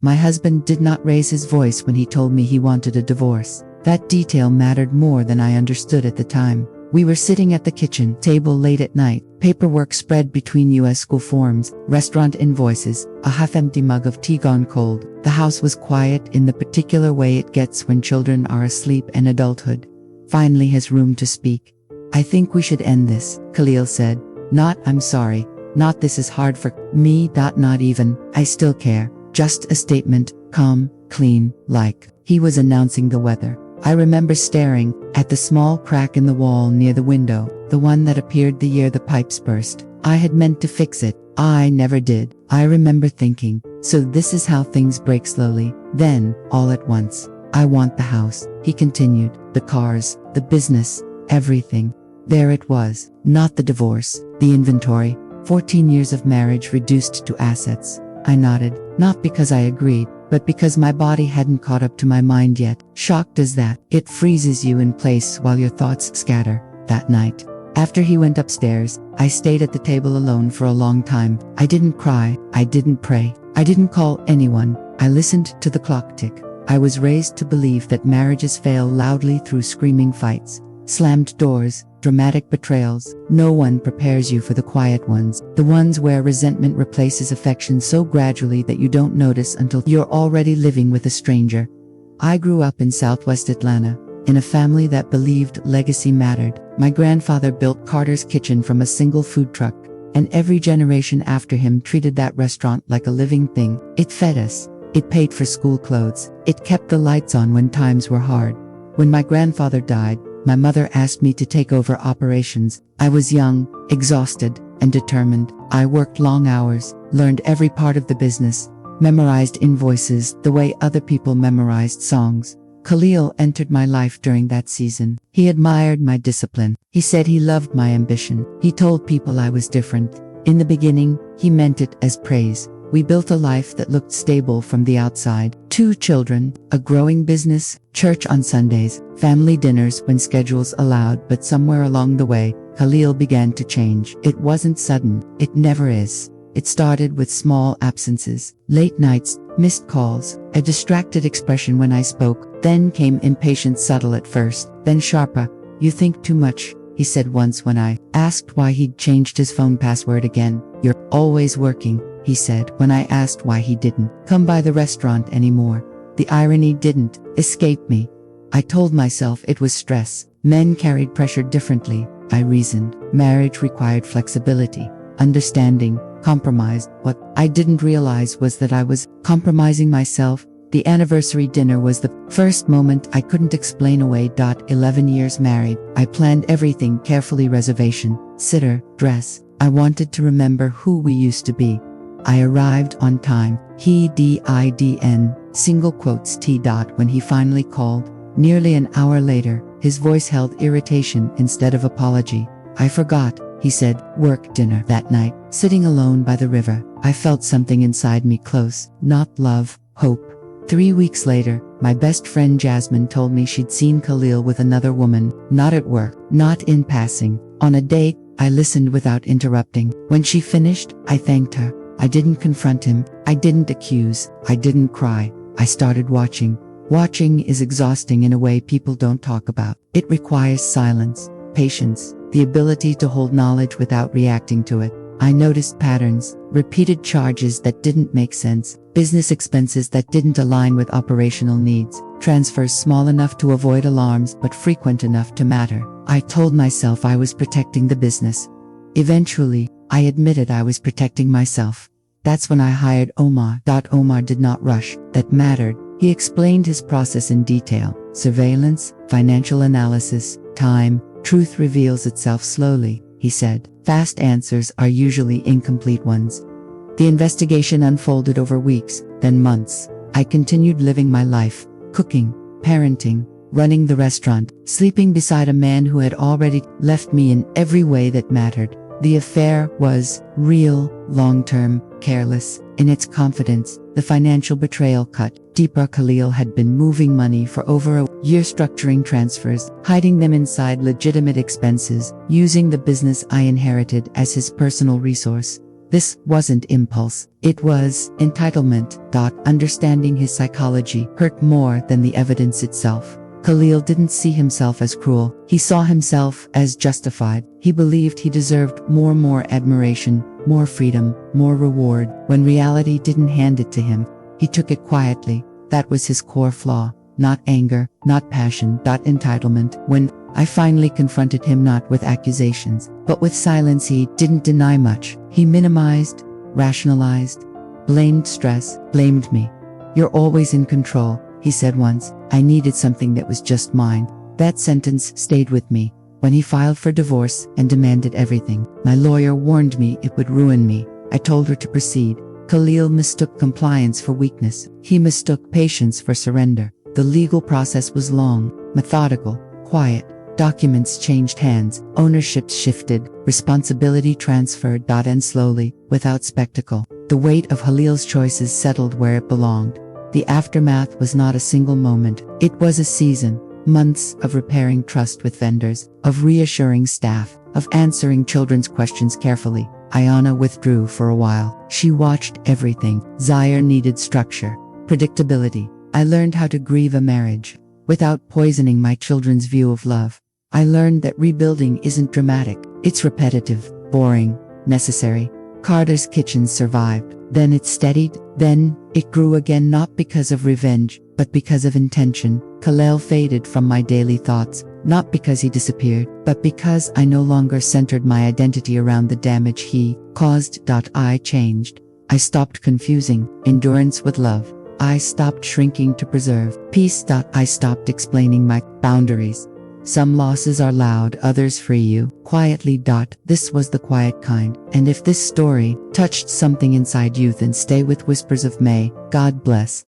My husband did not raise his voice when he told me he wanted a divorce. That detail mattered more than I understood at the time. We were sitting at the kitchen table late at night, paperwork spread between U.S. school forms, restaurant invoices, a half-empty mug of tea gone cold. The house was quiet in the particular way it gets when children are asleep and adulthood finally has room to speak. "I think we should end this," Khalil said. "Not, I'm sorry. Not this is hard for me. Not even, I still care. Just a statement, calm, clean, like he was announcing the weather." I remember staring at the small crack in the wall near the window, the one that appeared the year the pipes burst. I had meant to fix it. I never did. I remember thinking, so this is how things break slowly. Then, all at once, "I want the house," he continued. "The cars, the business, everything." There it was. Not the divorce, the inventory. 14 years of marriage reduced to assets. I nodded, not because I agreed, but because my body hadn't caught up to my mind yet. Shocked as that, it freezes you in place while your thoughts scatter. That night, after he went upstairs, I stayed at the table alone for a long time. I didn't cry, I didn't pray, I didn't call anyone. I listened to the clock tick. I was raised to believe that marriages fail loudly through screaming fights, slammed doors, dramatic betrayals. No one prepares you for the quiet ones, the ones where resentment replaces affection so gradually that you don't notice until you're already living with a stranger. I grew up in Southwest Atlanta, in a family that believed legacy mattered. My grandfather built Carter's Kitchen from a single food truck, and every generation after him treated that restaurant like a living thing. It fed us, it paid for school clothes, it kept the lights on when times were hard. When my grandfather died, my mother asked me to take over operations. I was young, exhausted, and determined. I worked long hours, learned every part of the business, memorized invoices the way other people memorized songs. Khalil entered my life during that season. He admired my discipline. He said he loved my ambition. He told people I was different. In the beginning, he meant it as praise. We built a life that looked stable from the outside. 2 children, a growing business, church on Sundays, family dinners when schedules allowed. But somewhere along the way, Khalil began to change. It wasn't sudden. It never is. It started with small absences, late nights, missed calls, a distracted expression when I spoke. Then came impatience, subtle at first, then sharper. "You think too much," he said once when I asked why he'd changed his phone password again. "You're always working," he said when I asked why he didn't come by the restaurant anymore. The irony didn't escape me. I told myself it was stress. Men carried pressure differently, I reasoned. Marriage required flexibility, understanding, compromise. What I didn't realize was that I was compromising myself. The anniversary dinner was the first moment I couldn't explain away. 11 years married, I planned everything carefully, reservation, sitter, dress. I wanted to remember who we used to be. I arrived on time. He didn't, single quotes T. When he finally called, nearly an hour later, his voice held irritation instead of apology. "I forgot," he said. "Work dinner that night, sitting alone by the river. I felt something inside me close, not love, hope." 3 weeks later, my best friend Jasmine told me she'd seen Khalil with another woman, not at work, not in passing, on a date. I listened without interrupting. When she finished, I thanked her. I didn't confront him, I didn't accuse, I didn't cry. I started watching. Watching is exhausting in a way people don't talk about. It requires silence, patience, the ability to hold knowledge without reacting to it. I noticed patterns, repeated charges that didn't make sense, business expenses that didn't align with operational needs, transfers small enough to avoid alarms but frequent enough to matter. I told myself I was protecting the business. Eventually, I admitted I was protecting myself. That's when I hired Omar. Omar did not rush. That mattered. He explained his process in detail. Surveillance, financial analysis, time. Truth reveals itself slowly, he said. Fast answers are usually incomplete ones. The investigation unfolded over weeks, then months. I continued living my life, cooking, parenting, running the restaurant, sleeping beside a man who had already left me in every way that mattered. The affair was real, long-term, careless, in its confidence. The financial betrayal cut deeper. Khalil had been moving money for over a year, structuring transfers, hiding them inside legitimate expenses, using the business I inherited as his personal resource. This wasn't impulse. It was entitlement. Understanding his psychology hurt more than the evidence itself. Khalil didn't see himself as cruel. He saw himself as justified. He believed he deserved more admiration, more freedom, more reward. When reality didn't hand it to him, he took it quietly. That was his core flaw. Not anger, not passion. Entitlement. When I finally confronted him not with accusations, but with silence, he didn't deny much. He minimized, rationalized, blamed stress, blamed me. "You're always in control," he said once. I needed something that was just mine. That sentence stayed with me. When he filed for divorce and demanded everything, my lawyer warned me it would ruin me. I told her to proceed. Khalil mistook compliance for weakness. He mistook patience for surrender. The legal process was long, methodical, quiet. Documents changed hands, ownership shifted, responsibility transferred. And slowly, without spectacle, the weight of Khalil's choices settled where it belonged. The aftermath was not a single moment. It was a season, months of repairing trust with vendors, of reassuring staff, of answering children's questions carefully. Ayana withdrew for a while. She watched everything. Zaire needed structure, predictability. I learned how to grieve a marriage without poisoning my children's view of love. I learned that rebuilding isn't dramatic. It's repetitive, boring, necessary. Carter's kitchen survived. Then it steadied. Then it grew again, not because of revenge, but because of intention. Khalil faded from my daily thoughts, not because he disappeared, but because I no longer centered my identity around the damage he caused. I changed. I stopped confusing endurance with love. I stopped shrinking to preserve peace. I stopped explaining my boundaries. Some losses are loud, others free you quietly. This was the quiet kind. And if this story touched something inside you, then stay with Whispers of May. God bless.